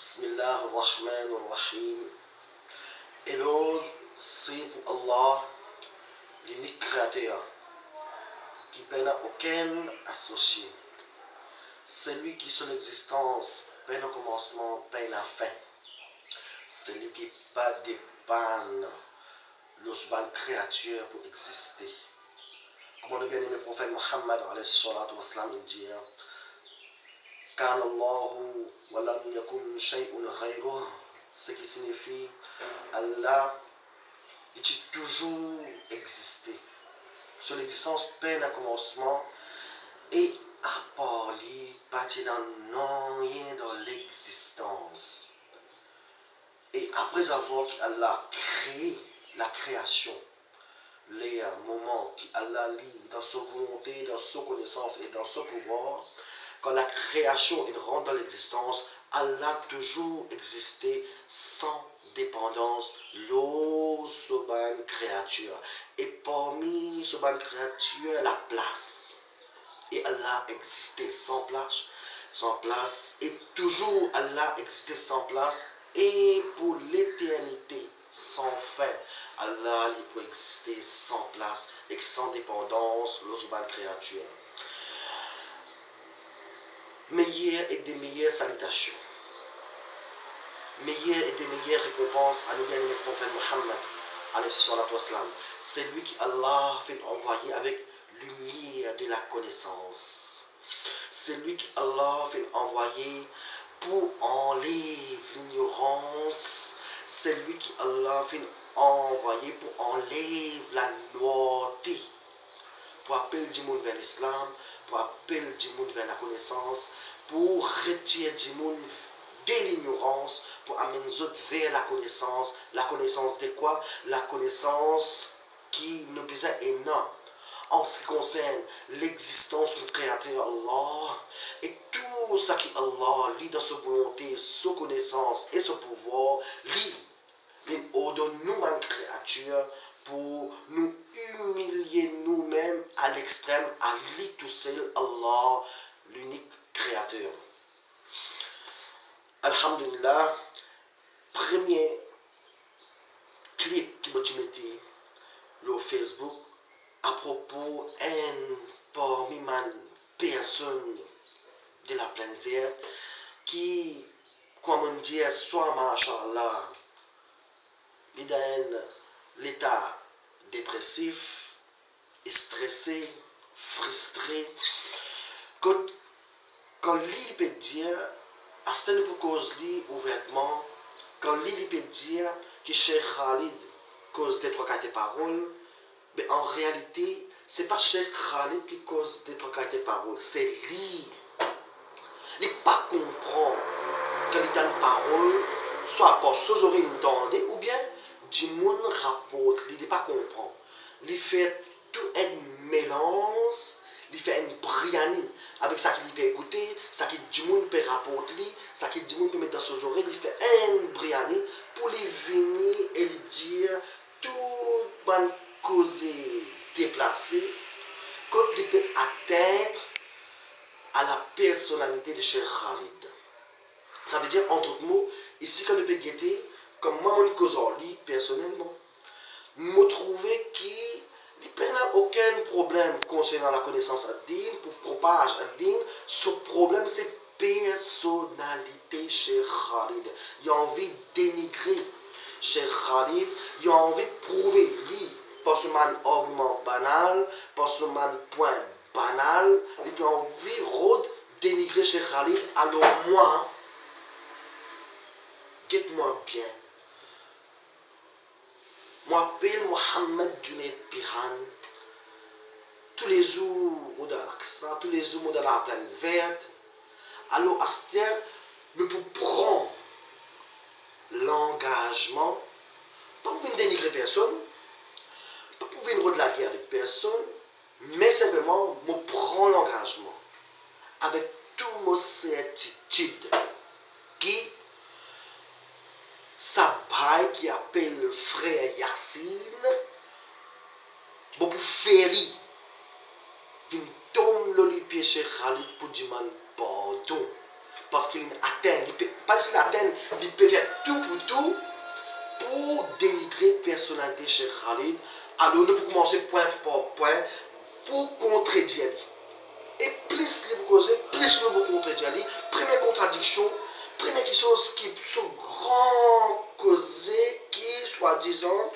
Bismillah ar-Rahman ar-Rahim. Éloge, c'est pour Allah, l'unique créateur, qui n'a aucun associé. C'est lui qui, son existence, peine au commencement, peine à fin. C'est lui qui pas dépanne l'osban créature pour exister. Comme le bien-aimé prophète Muhammad dit, Kana Allahu wa lam yakun shay'un ghayruh, ce qui signifie Allah est toujours existé. Son existence peine à commencement et à part lui, pas dans rien dans l'existence. Et après avoir Allah créé la création, les moments qu'Allah lit dans sa volonté, dans sa connaissance et dans son pouvoir, quand la création rentre dans l'existence, Allah a toujours existé sans dépendance l'eau souveraine créature. Et parmi souveraine créature, la place. Et Allah existait sans place, et toujours Allah existait sans place, et pour l'éternité sans fin, Allah il peut exister sans place et sans dépendance l'eau souveraine créature. Meilleure et des meilleures salutations, meilleure et des meilleures récompenses à nos bien-aimés prophètes Muhammad. C'est lui qui Allah fait envoyer avec lumière de la connaissance. C'est lui qui Allah fait envoyer pour enlever l'ignorance. C'est lui qui Allah fait envoyer pour enlever la noirté. Pour appeler du monde vers l'islam, pour appeler du monde vers la connaissance, pour retirer du monde de l'ignorance, pour amener les autres vers la connaissance. La connaissance de quoi? La connaissance qui nous besoin énorme en ce qui concerne l'existence du Créateur Allah et tout ce qui Allah lit dans sa volonté, sa connaissance et son pouvoir, lit ordonne nous en créature pour nous humilier nous-mêmes à l'extrême, à lui tout seul, Allah, l'unique créateur. Alhamdulillah, premier clip que tu mettais le Facebook à propos d'un parmi les personnes de la plaine verte qui, comment dire, soit machallah, dans l'état dépressif, stressé, frustré. Quand l'île peut dire, à ce niveau cause lui ouvertement, quand l'île peut dire que Cheikh Khalid cause des trois quarts de paroles, mais en réalité, ce n'est pas Cheikh Khalid qui cause des trois quarts de paroles, c'est lui. Il ne pas comprend quand il a une parole, soit par ses oreilles entendées, ou bien du monde rapporte, il ne pas comprend. Il fait tout un mélange, il fait une briani avec ça qu'il peut écouter, ça qui du monde peut rapporter, ça qui du monde peut mettre dans ses oreilles, il fait un briani pour lui venir et lui dire tout bonne cause déplacée, quand il peut atteindre à la personnalité de Cheikh Khalid. Ça veut dire, entre autres mots, ici, quand on peut guetter, comme moi, mon cause en lui, personnellement, me trouver qu'il n'a aucun problème concernant la connaissance à dire, pour propage à dire, ce problème, c'est personnalité Cheikh Khalid. Il a envie de dénigrer Cheikh Khalid, il a envie de prouver, lui, par ce man argument banal, par ce man point banal, il a envie de dénigrer Cheikh Khalid. Alors moi, guette-moi bien. Moi, m'appelle Mohamed Junaid Piran. Tous les jours, je dans l'accent, tous les jours, je dans la plaine verte. Alors, à ce temps, nous pouvons prendre l'engagement, pas pour dénigrer personne, pas pour venir de la guerre avec personne, mais simplement, je prends l'engagement avec toute mon certitude qui sa baille qui appelle frère Yassine, pour faire il tombe le pied chez Khalid pour demander pardon. Parce qu'il atteint, pas journaliste latin, il peut faire tout pour dénigrer la personnalité de Cheikh Khalid. Alors nous pouvons commencer point par point pour contredire. Et plus les causer, plus nous pouvons contredire. Première contradiction, première chose qui sont grand causé qui soi-disant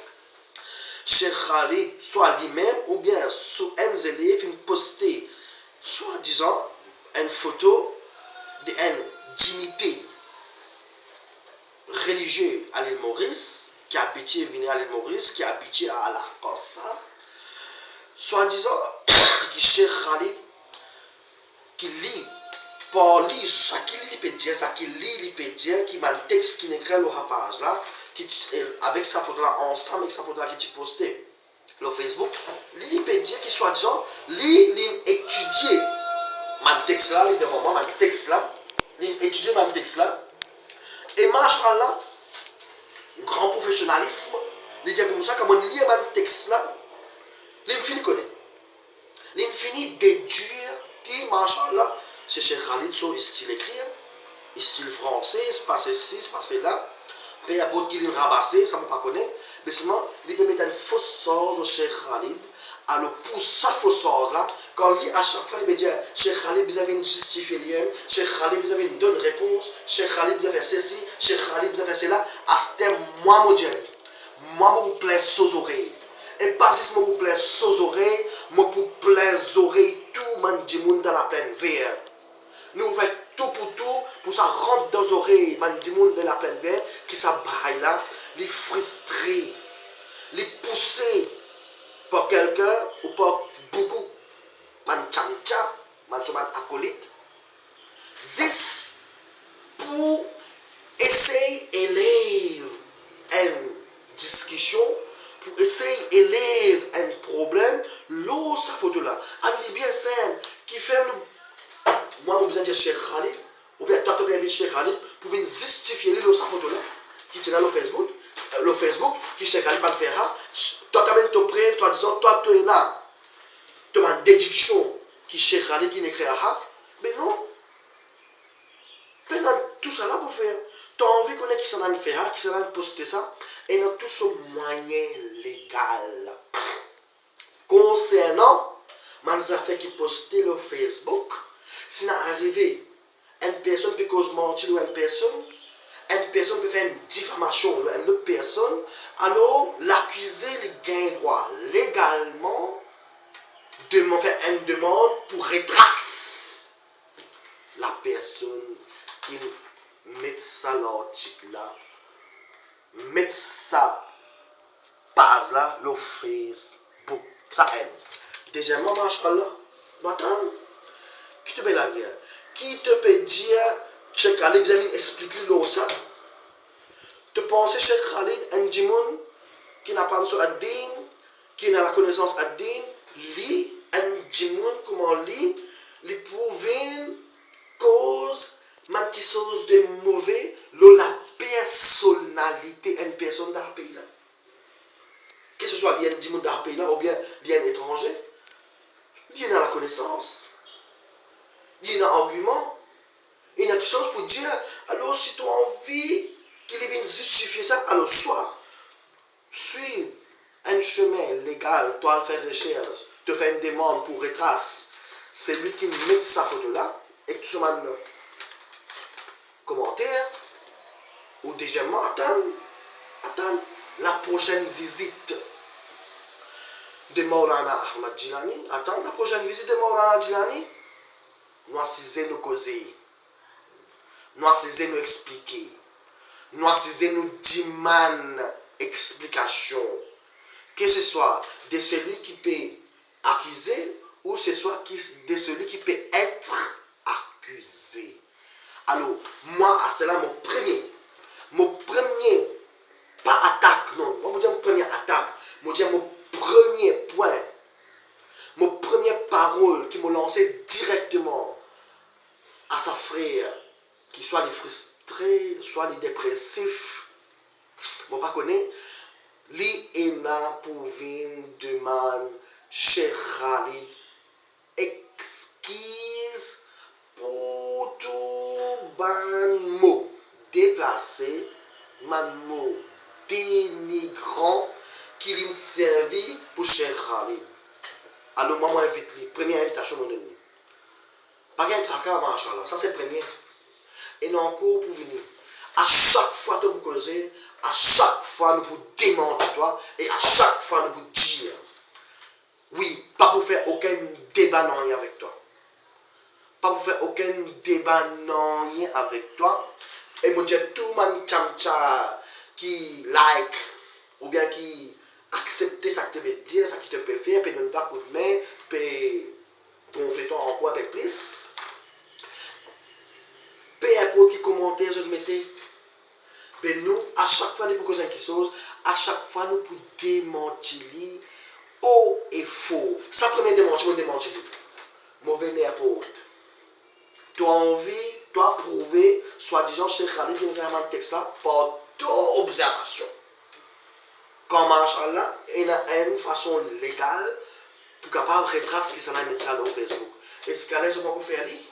Cheikh Khalid soit lui-même ou bien sur un élève qui posté soi-disant une photo d'une dignité religieuse à l'île Maurice, qui a habitué à venir à l'île Maurice, qui a habitué à la Corsa, soi-disant que Cheikh Khalid qui lit par lui, ça qui lit, il peut dire, ça qui lit, il peut dire, qui m'a un texte qui écrit le page là, qui, avec sa photo là, ensemble avec sa photo là qui est postée sur Facebook, il peut dire qu'il soit disant, il étudier mon texte là, il devant moi, mon texte là, il étudier mon texte là, et machallah, grand professionnalisme, il dit comme ça, comme on lit mon texte là, il finit connaître. Il finit déduire qui, machallah, c'est Cheikh Khalid, son style écrire, style français, c'est passé ici, c'est passé là. Mais il y a beaucoup qui rabassé, ça ne pas connaître. Mais seulement, il peut mettre une fausse sorte au Cheikh Khalid. Alors, pour sa fausse sorte là, quand il à chaque fois, il peut dire Cheikh Khalid, vous avez une justifiée, Cheikh Khalid, vous avez une bonne réponse, Cheikh Khalid, vous avez fait ceci, Cheikh Khalid, vous avez fait cela. À ce terme, moi, mon Dieu, moi, vous plaît, sous oreilles. Et pas si vous plaît, sous oreilles, moi, vous plaît, oreilles, tout le monde dans la plaine verte. Nous faisons tout pour ça rentre dans les oreilles, man, dans la plaine verte, qui ça braille là, les frustrer, les pousser par quelqu'un ou par beaucoup, man, tchancha, man, acolyte, juste pour essayer d'élever une discussion, pour essayer d'élever un problème, l'eau, ça faut de là. Un bien simple qui fait moi, vous besoin de Cheikh Khalid, ou bien toi, tu as Cheikh Khalid, pour venir justifier le sa photo là, qui tient dans le Facebook, qui Cheikh Khalid va le faire. Toi, tu as même ton prêt, toi, disons, toi, tu es là. Tu as une déduction qui Cheikh Khalid qui n'écrit pas. Mais non. Pendant tout ça là pour faire. Tu as envie qu'on ait qui s'en a faire, qui s'en a poster ça, et dans tout ce moyen légal. Concernant, les affaires qui postent le Facebook, si n'a arrivé, une personne peut causer mentir ou une personne peut faire une diffamation à une autre personne, alors l'accusé il gagne droit légalement de faire une demande pour retracer la personne qui met ça l'article là, met ça page là, le Facebook, ça aide. Deuxièmement, machallah, attends. Qui te peut la guerre? Qui te peut dire, Cheikh Khalid, bien expliquer ça? Tu penses Cheikh Khalid, un djimoun qui n'a pas de ad-din, qui n'a la connaissance ad-din, lui, un djimoun, comment lui prouver cause, même quelque chose de mauvais, la personnalité d'une personne dans le pays là. Que ce soit un djimoun dans le pays là, ou bien un étranger, il a la connaissance. Il y a un argument, il y a quelque chose pour dire, alors si tu as envie qu'il vienne justifier ça, alors soit, suis un chemin légal, toi faire recherche, te faire une demande pour retrace, c'est lui qui met sa photo là, et que tu as un commentaire, ou deuxièmement, attends, la prochaine visite de Maulana Ahmad Jilani, la prochaine visite de Maulana Jilani, nous assisons nos causer, nous assisons nous expliquer, nous assisons nous demander explication, que ce soit de celui qui peut accuser ou ce soit de celui qui peut être accusé. Alors, moi, c'est là mon premier, pas attaque, non, on va dire mon premier attaque, on va dire mon premier point, mon première parole qui m'a lancé directement à sa frère, qui soit les frustrés, soit les dépressifs, on pas connaître, lui est là pour venir demander Cheikh Khalid excuse pour tout ban mot, déplacé, man mot dénigrant qui vient servir pour Cheikh Khalid. Alors, moi, invite lui. Première invitation, mon donne. Pas de tracas, machallah. Ça, c'est premier. Et non, encore pour venir. À chaque fois que vous causez, à chaque fois, nous vous démentir toi, et à chaque fois, nous vous dire. Oui, pas pour faire aucun débat non avec toi. Pas pour faire aucun débat non avec toi. Et mon Dieu, tout le monde qui like, ou bien qui accepte ça que tu veux dire, ça qui te peut faire, peut donner pas coup de main, peut gonfler ton encore avec plus. Peu importe qui commentaire je mettez. Mais nous, à chaque fois, nous pour quelque chose, à chaque fois, nous pour démentir haut et faux. Ça, premier démentir. Mauvais n'importe. Tu as envie, tu as prouvé, soi-disant, Cheikh Khalid, il y a un texte là, par toute observation. Comme machallah, il y a une façon légale pour capable de retracer ce qui s'en a mis ça dans Facebook. Est-ce qu'elle est pour faire lui?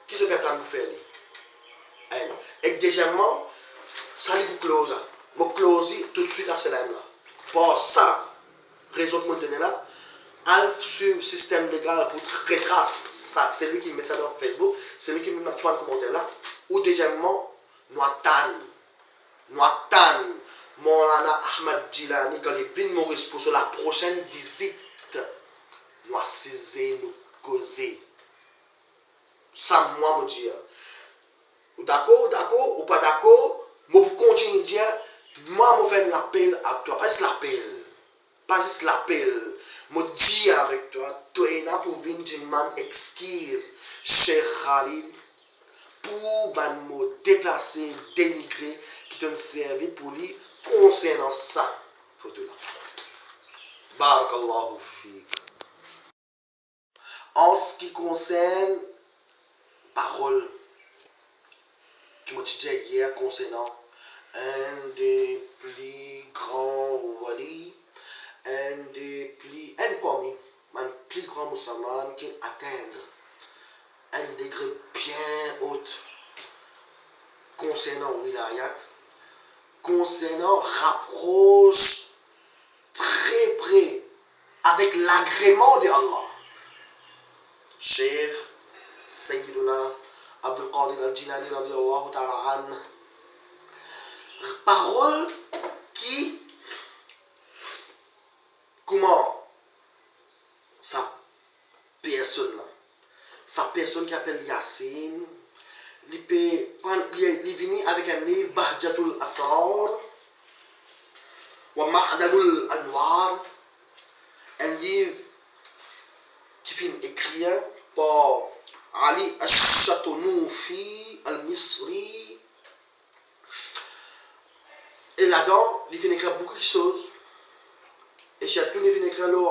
Qui se fait pour faire lui? Et deuxièmement, ça lui close. Je close tout de suite à ce là. Pour ça, réseau que je donne là, sur le système légal pour retracer ça. C'est lui qui met ça dans Facebook, c'est lui qui met dans le commentaire là. Ou deuxièmement, nous attendons Maulana Ahmad Jilani quand il vient Maurice pour la prochaine visite. Nous assisons, nous causer. Ça, moi, me dire. D'accord, ou pas d'accord, je continue de dire, moi, je fais l'appel à toi. Pas juste l'appel. Je dis avec toi, tu es là pour venir d'une main exquise, Cheikh Khalid, pour me déplacer, dénigrer, qui te servi pour lui concernant ça. Photo-là. Barakallahu fik. En ce qui concerne parole qui m'a dit hier concernant un des plus grands wali, un plus grand musulman qui atteint un degré bien haut concernant wilayat, concernant rapproche très près avec l'agrément de Allah. Cheikh Sayyiduna Abdul Qadir al-Jilani radiyallahu ta'ala an. Parole qui, comment sa personne qui appelle Yassine, il vient avec un livre Bahjatul Asrar wa Ma'danul Anwar, un livre qui finit écrit par Ali al-Shatonoufi al-Misri. Et là-dedans, il vient écrire beaucoup de choses. Et surtout, il vient écrire le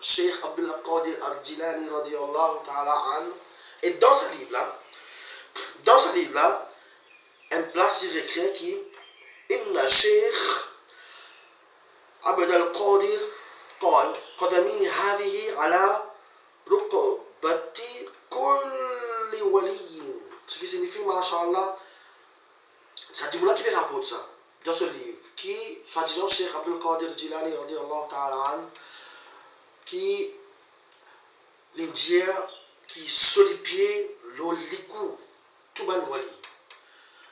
Cheikh Abdul Qadir al-Jilani radiyallahu ta'ala an. Et dans ce livre-là, une place il écrit qui Inna Cheikh Abdul Qadir قال قدمي هذه على رقبة كل ولي. Ce qui signifie, mashallah, ça dit là qui fait rapport de ça dans ce livre qui soi-disant Cheikh Abdul Qadir Jilani radiyallahu ta'ala an, qui l'Indien qui solipier l'olikou tout ban wali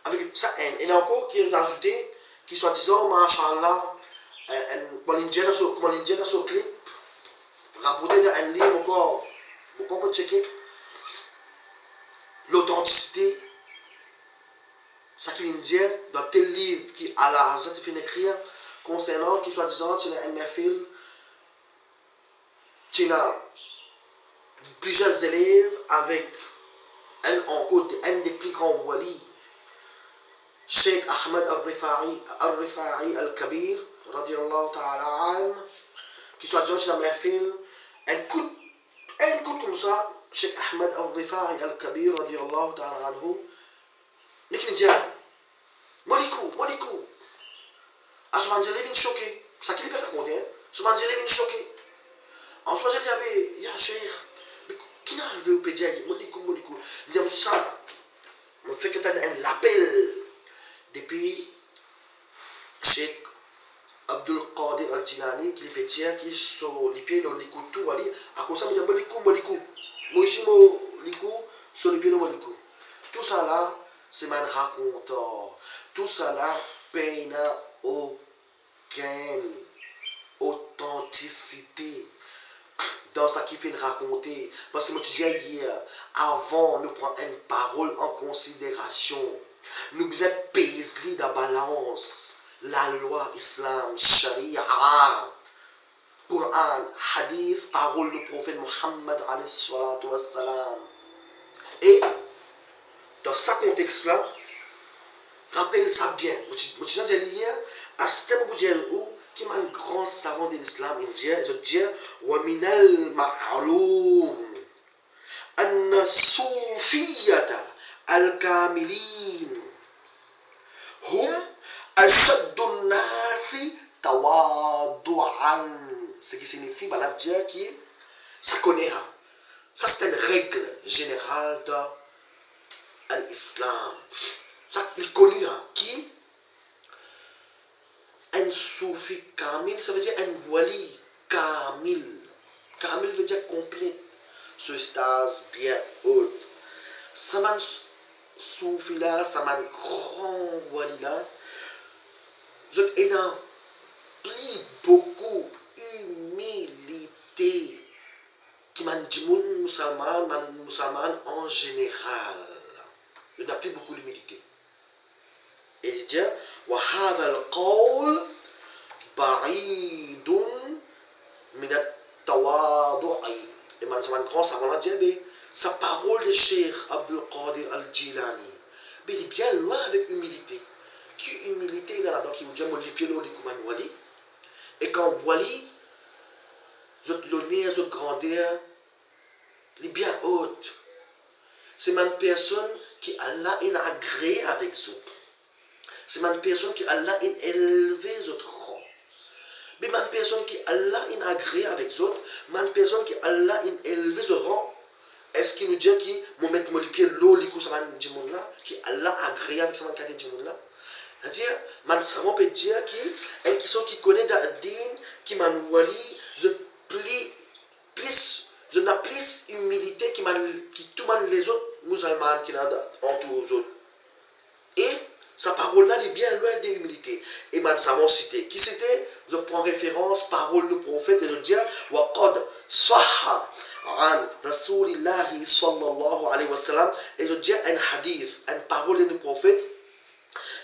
avec ça et encore qui nous a ajouté qui soi-disant mashallah l'Indien dans ce clip rapporté dans un livre encore on peut checker l'authenticité ça qui l'Indien dans tel livre qui à la Hazrat fait écrire concernant qui soi-disant tu as un film tu as plusieurs élèves avec un des plus grands wali, Cheikh Ahmed al-Rifa'i al-Kabir, radiyallahu ta'ala an, qui soit déjà dans un film, un coup comme ça, Cheikh Ahmed al-Rifa'i al-Kabir, radiyallahu ta'ala anhu, il dit, Molikou, à ce moment-là, il est choqué, ça qui lui fait raconter, ce moment-là, il est choqué. En ce moment-là, il y avait, il y a un cheikh, qui n'a arrivé au pédia, Molikou, il dit ça, on fait que tu as un appel qui les fait dire qui sont les pieds dans les coups tout ali à cause ça me dit moliku moi ici moliku sur les pieds dans moliku tout ça là c'est man raconteur tout ça là paye n'a aucune authenticité dans ce qui fait raconter parce que moi tu dis hier avant nous prendre une parole en considération nous devons peser dans la balance la loi islam sharia Quran hadith parole du prophète Mohammed alayhi salatu wassalam et dans ce contexte là rappelle ça bien moi tu dis hier à ce temps vous dire où qui est un grand savant de l'islam indien je dis wa minal ma'lum anna soufiyata al-kamilin hum ashaddu nasi tawadu'an ce qui signifie bah dire qui ça connaît ça c'est une règle générale dans l'islam ça il connaît qui un soufi kamil ça veut dire un wali kamil kamil veut dire complet ce stade bien haut ça man soufi là ça man grand wali là je énorme plie beaucoup humilité qui man djimoun musulman en général je n'ai plus beaucoup d'humilité et il dit wa hadha al-qawl ba'idun min at-tawadu'i et man grand savant dit sa parole de Cheikh Abdul Qadir al-Jilani mais il est bien loin avec humilité qui humilité là donc il dit mon les pieds les comme wali et quand wali votre l'honneur votre grandeur il est bien haute c'est une personne qui Allah il a agréé avec vous c'est une personne qui Allah il élevé votre rang mais une personne qui Allah il a agréé avec vous une personne qui Allah il élevé votre rang est-ce qu'il nous dit qui mon mettre mon pied l'eau les coups ça va dire mon là qui Allah a agréé avec ça va dire mon là c'est-à-dire man savant peut dire qui un qui connaît d'adin qui man wali je plie plus je n'ai plus humilité qui tout les autres musulmans qui entourent aux autres et sa parole là est bien loin de l'humilité et man savant cité qui c'était je prends référence parole du prophète et je dis wa qad sahha an rasulillah sallallahu alayhi wa sallam et je dis un hadith une parole du prophète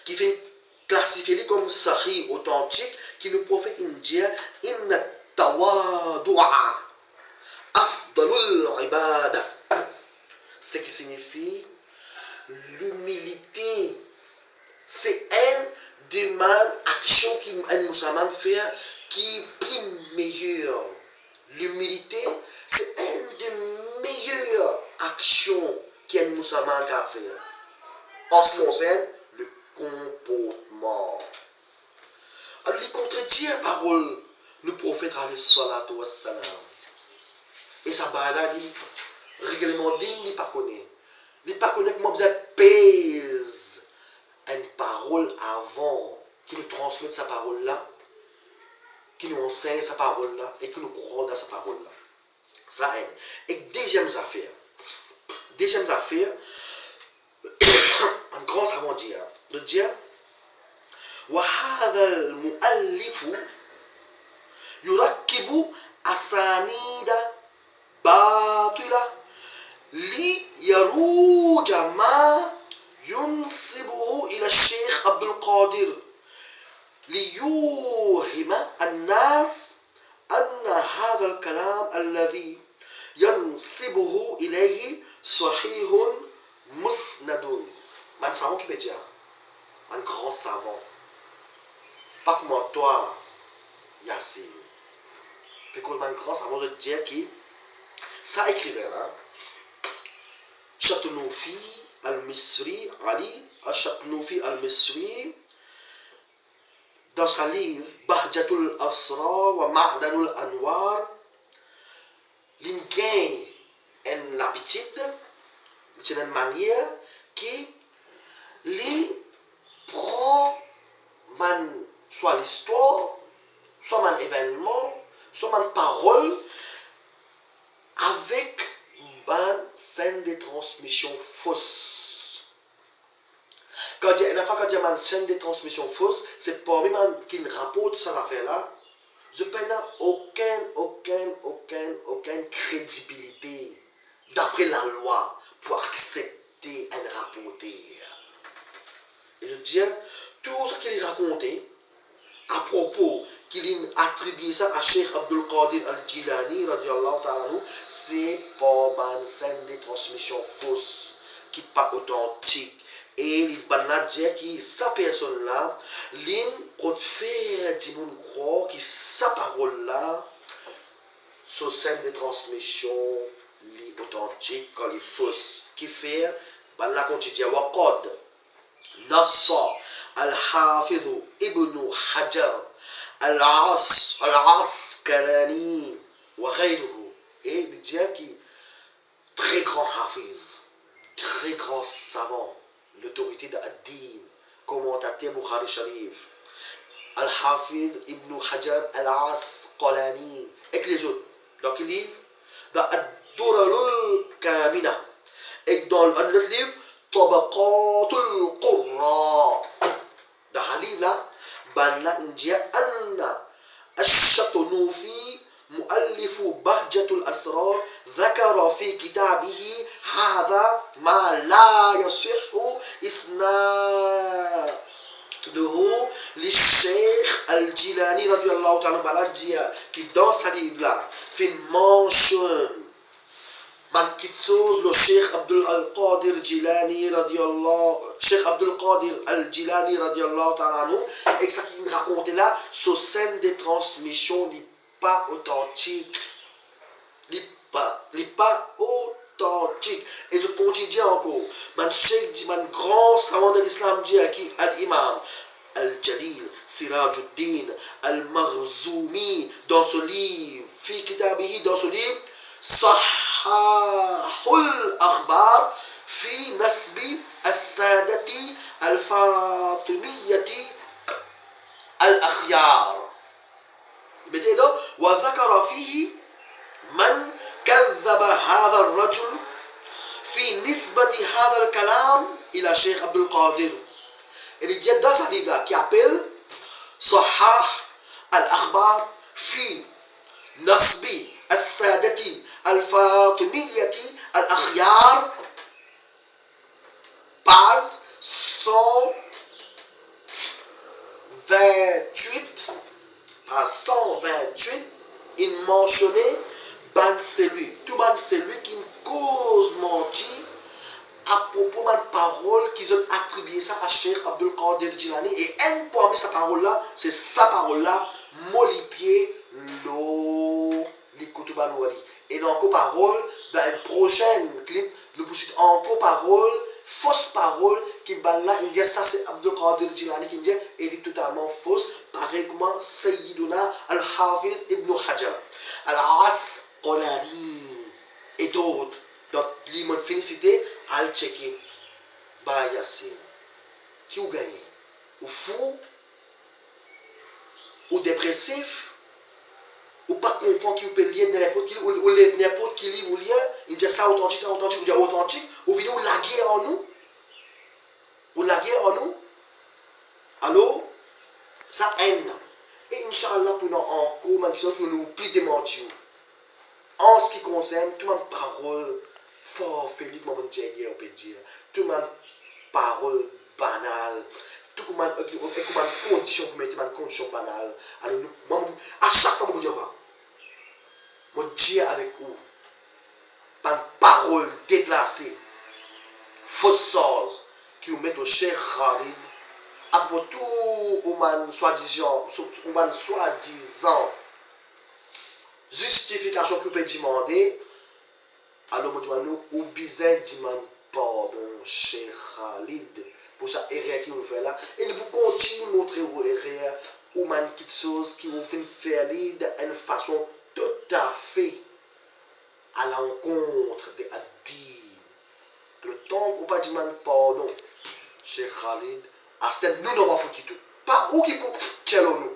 qui fait classifié comme sahih authentique qui le prophète dit inna tawadu'a afdalul ibada ce qui signifie l'humilité c'est un des actions qu'un musulman fait qui est plus meilleure l'humilité c'est un des meilleures actions qu'un musulman a fait en ce qui concerne le comportement alors il contredit la parole du prophète alayhi salatu wassalam et ça va là il règlement digne il pas connaît comment vous pèse une parole avant qui nous transmet sa parole là qui nous enseigne sa parole là et qui nous croit dans sa parole là ça aide et deuxième affaire un grand savant dit de dire wa hadha al-muallif yurakkibu asanida batila li yaruja ma ينسبه إلى الشيخ عبد القادر ليوهم الناس أن هذا الكلام الذي ينسبه إليه صحيح مسند من savant qui peut dire un grand savant pas comme toi Yassine parce que un grand savant de dire qui ça écrivait là Chatoufi al-Misri, Ali al-Chatoufi al-Misri, dans sa livre Bahjatul Asra wa Ma'danul Anwar, il gagne une habitude, une manière qui lui prend soit l'histoire soit un événement, soit une parole, avec une scène de transmission fausse. La fois quand il y a une chaîne de transmission fausse, c'est parmi qui rapporte ça l'affaire-là, je n'ai aucune crédibilité d'après la loi pour accepter un rapporteur. Et je dis, tout ce qu'il racontait, à propos qu'il attribue ça à Cheikh Abdul Qadir al-Jilani, c'est pas une scène de transmission fausse qui n'est pas authentique. Et il va dire que sa personne-là, il peut faire du monde croire que sa parole-là, sur scène de transmission, est authentique quand il est fausse. Qui fait, là, quand tu dis, Waqad, نص الحافظ ابن حجر العسقلاني وغيره. Et il dit qu'il très grand hafiz, très grand savant, l'autorité d'Ad-Din, commentateur Bukhari Sharif, Al-Hafiz Ibn Hajar Al-Asqalani, et les autres. Donc il livre dans Ad-Durarul Kamina, et dans l'autre livre طبقات القراء. ده حليب لا بنا انجيا أن الشطنوفي مؤلف بهجة الأسرار ذكر في كتابه هذا ما لا يصح إسناده للشيخ الجيلاني رضي الله تعالى عنه qui dans sa livre là fait mention man kitsos le Cheikh Abdul Qadir Jilani radiallahu Cheikh Abdul Qadir al-Jilani radiallahu ta'ala anhu, et ça qui raconte là ce scène de transmission n'est pas authentique, n'est pas authentique. Et je continue encore, man Cheikh dit man grand savant de l'islam dit qui al-Imam Al-Jalil Sirajuddin Al-Maghzoumi dans ce livre fi kitabihi, dans ce livre صحاح الأخبار في نسب السادة الفاطمية الأخيار. وذكر فيه من كذب هذا الرجل في نسبة هذا الكلام إلى شيخ عبد القادر. Il y a dans sa livre qui appelle صحاح الأخبار في نسب السادة الفاطمية الأخيار, page 128, il mentionnait tout celui qui cause mentir à propos de parole qu'ils ont attribué ça à Cheikh Abdul Qadir Jilani, et un parmi sa parole là, c'est sa parole là, molipier et donc encore parole dans un prochain clip nous poursuivons encore parole fausse parole qui là il dit ça c'est Abdul Qadir Jilani qui dit elle est totalement fausse, pareillement Sayyiduna Al-Hafiz Ibn Hajar Al-Asqalani et d'autres. Donc l'imam félicité à le checker bah Yassine qui ou gagné ou fou ou dépressif ou pas content qui peut lire n'importe qui ou n'importe qui livre ou lire, il dit ça authentique ou dit authentique, ou vient la guerre en nous, alors ça haine. Et Inch'Allah pour nous encore maintenant pour nous plus démentir. En ce qui concerne tout ma parole fort Félix maman Dieu on peut dire, tout ma parole banale, tout comme une condition pour mettre une condition banale. Alors nous à chaque fois que mon Dieu avec vous, par une parole déplacée, fausse qui vous met au Cheikh Khalid, après tout, soi-disant justification que vous pouvez demander, alors nous obligez de demander pardon, Cheikh Khalid, pour ça erreur qui vous fait là, et nous continuons à montrer vos erreurs, ou quelque chose qui vous fait faire d'une façon tout à fait à l'encontre de Ad-Din. Le temps qu'on va demander pardon, Cheikh Khalid, à ce nous n'avons pas pour qui tout. Pas où qui pour quel nous.